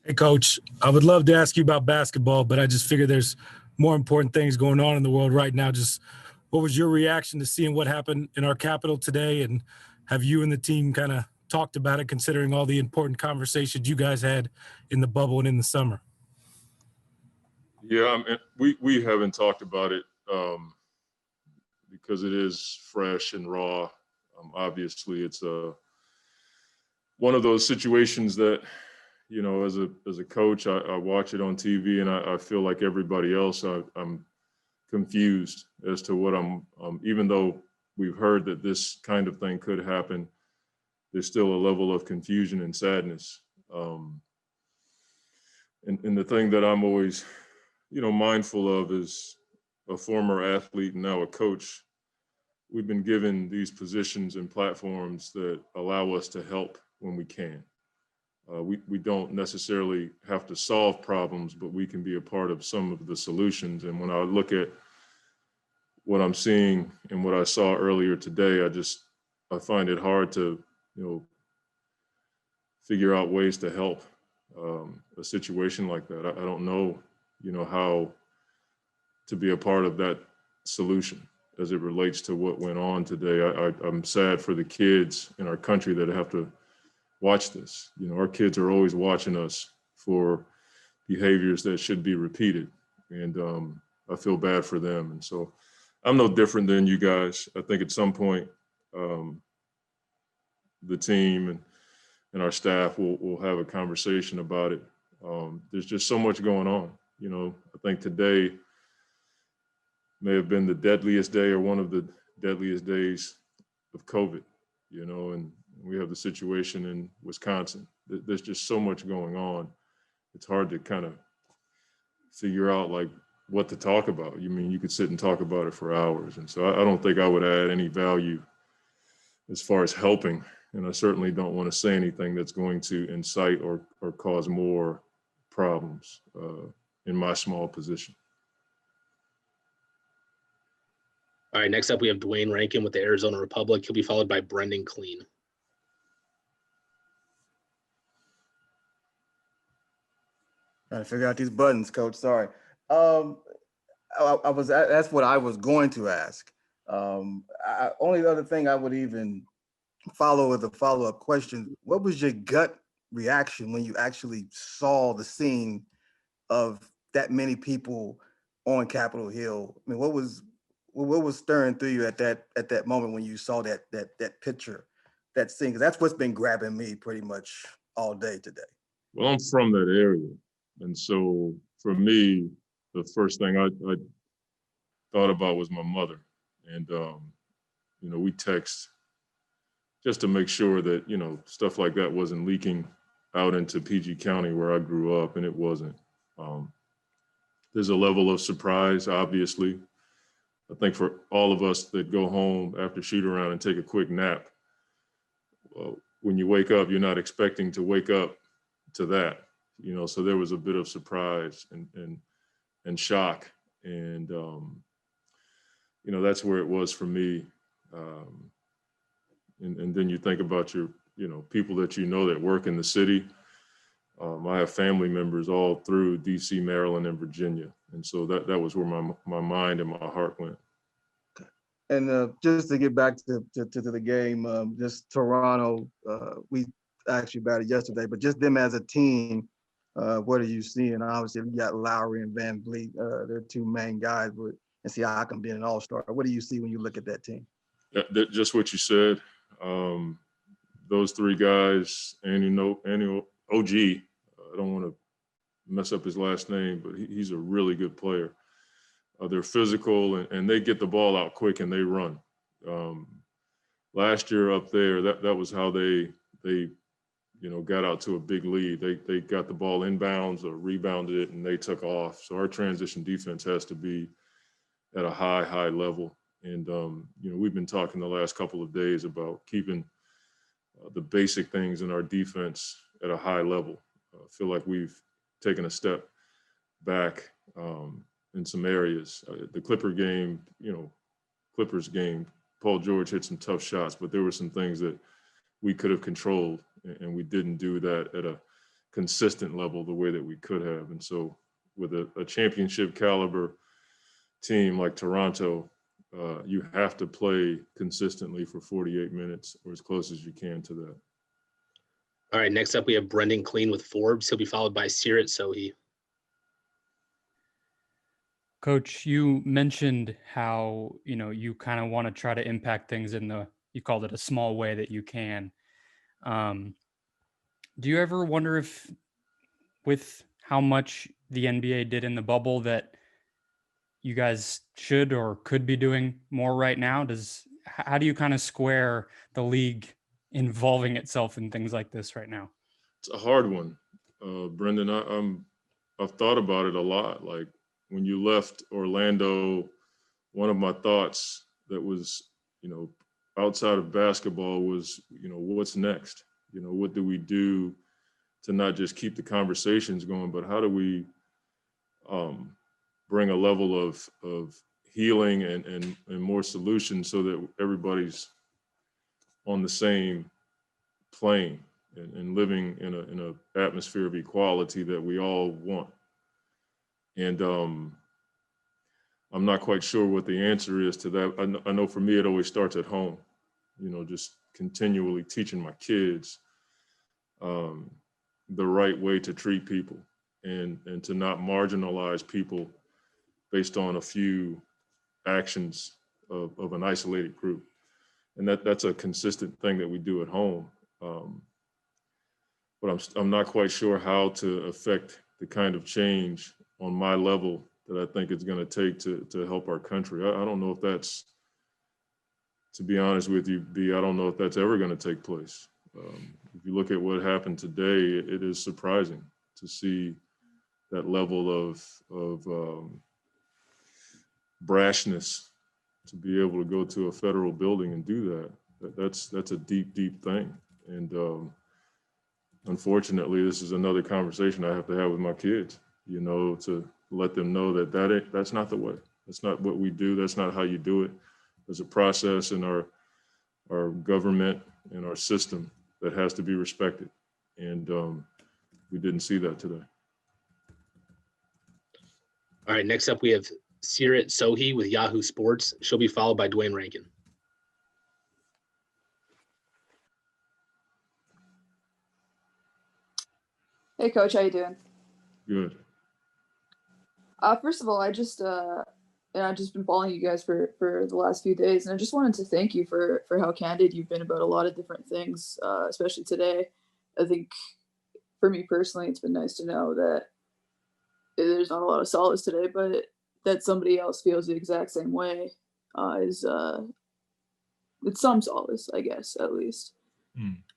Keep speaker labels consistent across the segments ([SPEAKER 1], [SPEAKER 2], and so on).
[SPEAKER 1] Hey, Coach, I would love to ask you about basketball, but I just figure there's more important things going on in the world right now. Just what was your reaction to seeing what happened in our capital today? And have you and the team kind of talked about it, considering all the important conversations you guys had in the bubble and in the summer?
[SPEAKER 2] Yeah, I mean, we haven't talked about it because it is fresh and raw. Obviously, it's one of those situations that, you know, as a coach, I watch it on TV and I feel like everybody else, I'm confused as to what even though we've heard that this kind of thing could happen, there's still a level of confusion and sadness. And the thing that I'm always, you know, mindful of is a former athlete and now a coach. We've been given these positions and platforms that allow us to help when we can. We don't necessarily have to solve problems, but we can be a part of some of the solutions. And when I look at what I'm seeing and what I saw earlier today, I find it hard to, you know, figure out ways to help a situation like that. I don't know, you know, how to be a part of that solution as it relates to what went on today. I'm sad for the kids in our country that have to watch this. You know, our kids are always watching us for behaviors that should be repeated. And I feel bad for them. And so I'm no different than you guys. I think at some point, the team and our staff will have a conversation about it. There's just so much going on. You know, I think today may have been the deadliest day or one of the deadliest days of COVID, you know, and we have the situation in Wisconsin. There's just so much going on. It's hard to kind of figure out like what to talk about. You mean you could sit and talk about it for hours. And so I don't think I would add any value as far as helping. And I certainly don't want to say anything that's going to incite or cause more problems in my small position.
[SPEAKER 3] All right, next up we have Dwayne Rankin with the Arizona Republic. He'll be followed by Brendan Clean.
[SPEAKER 4] Trying to figure out these buttons, Coach. Sorry. That's what I was going to ask. Only other thing I would even follow with a follow-up question: what was your gut reaction when you actually saw the scene of that many people on Capitol Hill? I mean, what was stirring through you at that moment when you saw that picture, that scene? Because that's what's been grabbing me pretty much all day today.
[SPEAKER 2] Well, I'm from that area. And so for me, the first thing I thought about was my mother. And, you know, we text just to make sure that, you know, stuff like that wasn't leaking out into PG County where I grew up, and it wasn't. There's a level of surprise, obviously. I think for all of us that go home after shoot around and take a quick nap, when you wake up, you're not expecting to wake up to that. You know, so there was a bit of surprise and shock. And, you know, that's where it was for me. And then you think about your, you know, people that you know that work in the city. I have family members all through DC, Maryland, and Virginia. And so that was where my mind and my heart went.
[SPEAKER 4] And just to get back to the game, just Toronto, we actually batted yesterday, but just them as a team, what are you seeing? Obviously, we got Lowry and Van Vliet, they're two main guys, and Siakam being an all-star. What do you see when you look at that team?
[SPEAKER 2] Just what you said. Those three guys, and OG, I don't want to mess up his last name, but he's a really good player. They're physical and they get the ball out quick and they run. Last year up there, that was how they you know, got out to a big lead. They got the ball inbounds or rebounded it and they took off. So our transition defense has to be at a high level. And, you know, we've been talking the last couple of days about keeping the basic things in our defense at a high level. I feel like we've taken a step back in some areas. The Clippers game, Paul George hit some tough shots, but there were some things that we could have controlled, and we didn't do that consistent level the way that we could have. And so with a championship caliber team like Toronto, you have to play consistently for 48 minutes or as close as you can to that.
[SPEAKER 3] All right, next up we have Brendan Clean with Forbes. He'll be followed by Sirat Sohi.
[SPEAKER 5] Coach, you mentioned how, you kind of want to try to impact things you called it a small way that you can. Do you ever wonder if with how much the NBA did in the bubble that you guys should or could be doing more right now? How do you kind of square the league involving itself in things like this right now?
[SPEAKER 2] It's a hard one, Brendan. I've thought about it a lot. Like when you left Orlando, one of my thoughts that was, outside of basketball was, what's next? What do we do to not just keep the conversations going, but how do we bring a level of healing and more solutions so that everybody's on the same plane and living in a atmosphere of equality that we all want. And I'm not quite sure what the answer is to that. I know for me, it always starts at home, just continually teaching my kids the right way to treat people and to not marginalize people based on a few actions of an isolated group. And that's a consistent thing that we do at home. But I'm not quite sure how to affect the kind of change on my level that I think it's going to take to help our country. I don't know if that's, to be honest with you, B, I don't know if that's ever going to take place. If you look at what happened today, it is surprising to see that level of brashness to be able to go to a federal building and do that. That's a deep, deep thing. And unfortunately, this is another conversation I have to have with my kids, to let them know that's not the way. That's not what we do. That's not how you do it. There's a process in our government and our system that has to be respected. And we didn't see that today.
[SPEAKER 3] All right, next up we have Sirat Sohi with Yahoo Sports. She'll be followed by Dwayne Rankin.
[SPEAKER 6] Hey, Coach, how you doing?
[SPEAKER 2] Good.
[SPEAKER 6] First of all, I've just been following you guys for the last few days, and I just wanted to thank you for how candid you've been about a lot of different things, especially today. I think for me personally, it's been nice to know that there's not a lot of solace today, but that somebody else feels the exact same way it's some solace, I guess, at least.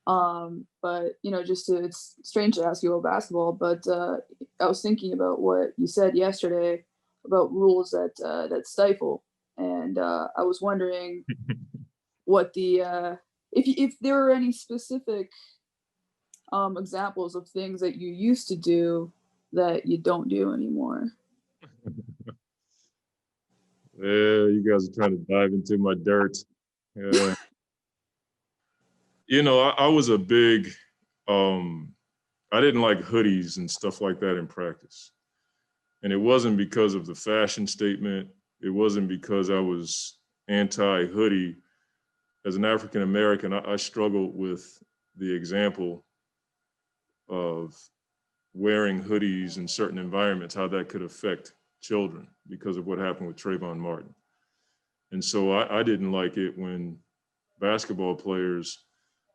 [SPEAKER 6] But it's strange to ask you about basketball, but I was thinking about what you said yesterday about rules that stifle, and I was wondering what the if there were any specific examples of things that you used to do that you don't do anymore.
[SPEAKER 2] Yeah, you guys are trying to dive into my dirt. Yeah. I was a big, I didn't like hoodies and stuff like that in practice. And it wasn't because of the fashion statement. It wasn't because I was anti-hoodie. As an African-American, I struggled with the example of wearing hoodies in certain environments, how that could affect children because of what happened with Trayvon Martin. And so I didn't like it when basketball players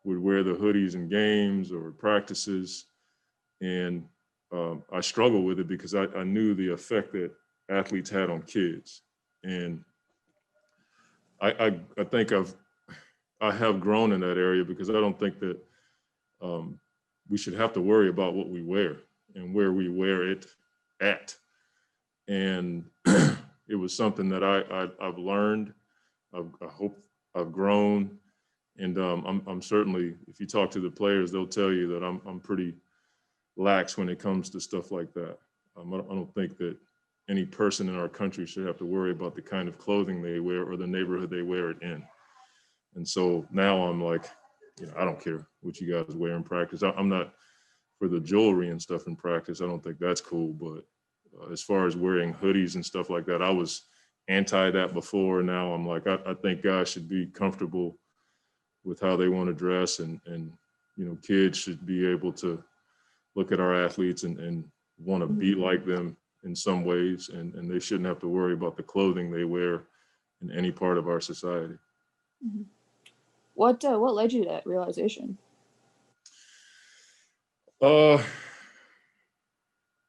[SPEAKER 2] would wear the hoodies in games or practices. And I struggled with it because I knew the effect that athletes had on kids. And I think I have grown in that area because I don't think that we should have to worry about what we wear and where we wear it at. And it was something that I've learned. I hope I've grown. And I'm certainly, if you talk to the players, they'll tell you that I'm pretty lax when it comes to stuff like that. I don't think that any person in our country should have to worry about the kind of clothing they wear or the neighborhood they wear it in. And so now I'm like, I don't care what you guys wear in practice. I'm not for the jewelry and stuff in practice. I don't think that's cool. But as far as wearing hoodies and stuff like that, I was anti that before. Now I'm like, I think guys should be comfortable with how they want to dress, and kids should be able to look at our athletes and want to be like them in some ways, and they shouldn't have to worry about the clothing they wear in any part of our society.
[SPEAKER 6] Mm-hmm. What led you to that realization?
[SPEAKER 2] I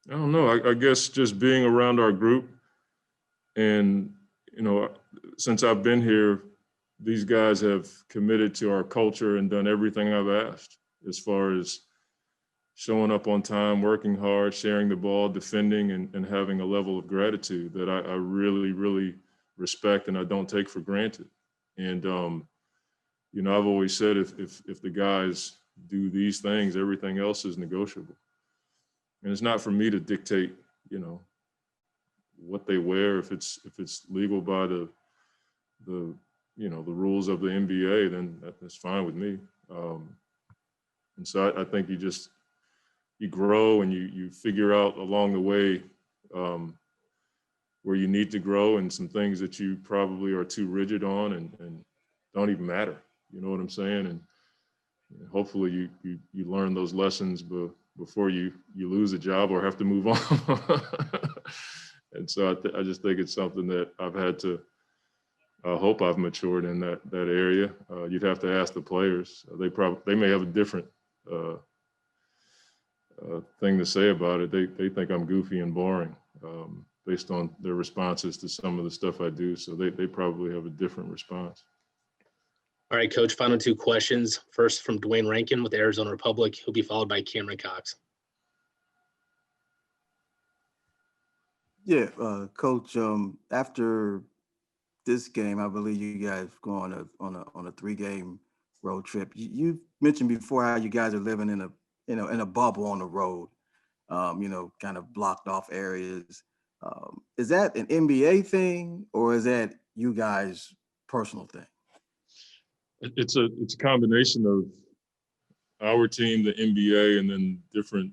[SPEAKER 2] don't know. I guess just being around our group, and since I've been here, these guys have committed to our culture and done everything I've asked, as far as showing up on time, working hard, sharing the ball, defending, and having a level of gratitude that I really, really respect and I don't take for granted. And, I've always said if the guys do these things, everything else is negotiable. And it's not for me to dictate, what they wear. If it's legal by the rules of the NBA, then that's fine with me. And so I think you grow and you figure out along the way where you need to grow, and some things that you probably are too rigid on and don't even matter. You know what I'm saying? And hopefully you learn those lessons before you lose a job or have to move on. And so I just think it's something that I've had to, I hope I've matured in that area. You'd have to ask the players. They may have a different thing to say about it. They think I'm goofy and boring based on their responses to some of the stuff I do. So they probably have a different response.
[SPEAKER 3] All right, Coach, final two questions. First from Dwayne Rankin with the Arizona Republic. He'll be followed by Cameron Cox.
[SPEAKER 4] Yeah, Coach. After this game, I believe you guys go on a 3-game road trip. You mentioned before how you guys are living in a bubble on the road. Kind of blocked off areas. Is that an NBA thing, or is that you guys' personal thing?
[SPEAKER 2] It's a combination of our team, the NBA, and then different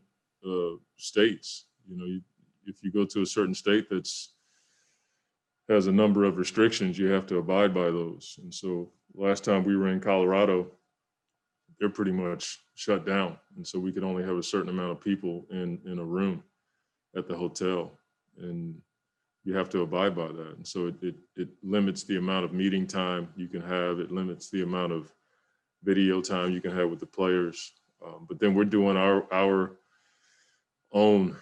[SPEAKER 2] states. If you go to a certain state has a number of restrictions, you have to abide by those. And so last time we were in Colorado, they're pretty much shut down. And so we could only have a certain amount of people in a room at the hotel. And you have to abide by that. And so it limits the amount of meeting time you can have. It limits the amount of video time you can have with the players. But then we're doing our own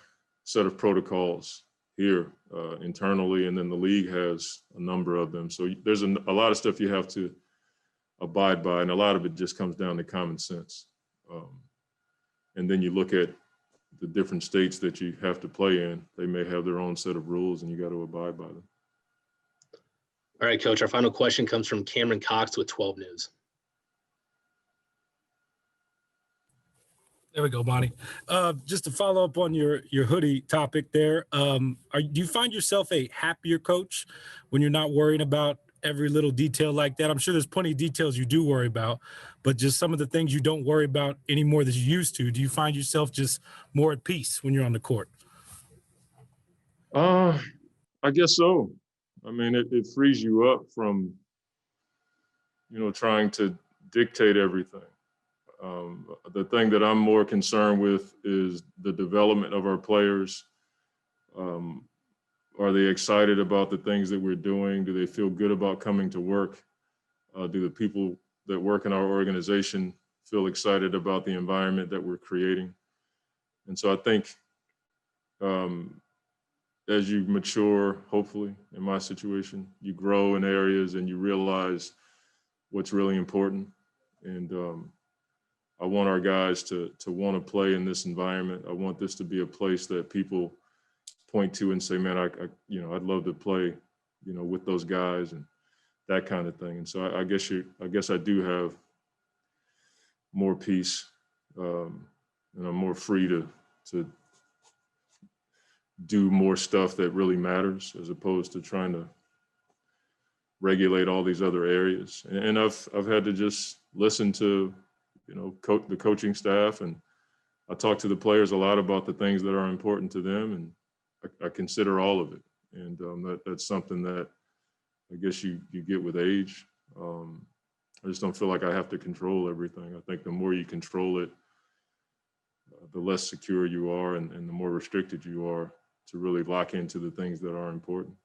[SPEAKER 2] set of protocols here internally, and then the league has a number of them. So there's a lot of stuff you have to abide by, and a lot of it just comes down to common sense. And then you look at the different states that you have to play in. They may have their own set of rules, and you got to abide by them.
[SPEAKER 3] All right, Coach, our final question comes from Cameron Cox with 12 News.
[SPEAKER 1] There we go, Monty. Just to follow up on your hoodie topic there, do you find yourself a happier coach when you're not worrying about every little detail like that? I'm sure there's plenty of details you do worry about, but just some of the things you don't worry about anymore that you used to. Do you find yourself just more at peace when you're on the court?
[SPEAKER 2] I guess so. I mean, it frees you up from, trying to dictate everything. The thing that I'm more concerned with is the development of our players. Are they excited about the things that we're doing? Do they feel good about coming to work? Do the people that work in our organization feel excited about the environment that we're creating? And so I think as you mature, hopefully, in my situation, you grow in areas and you realize what's really important. And I want our guys to want to play in this environment. I want this to be a place that people point to and say, man, I'd love to play, with those guys and that kind of thing. And so I guess I do have more peace, and I'm more free to do more stuff that really matters, as opposed to trying to regulate all these other areas. And I've had to just listen to, the coaching staff and I talk to the players a lot about the things that are important to them, and I consider all of it. And that's something that I guess you get with age. I just don't feel like I have to control everything. I think the more you control it, the less secure you are, and the more restricted you are to really lock into the things that are important.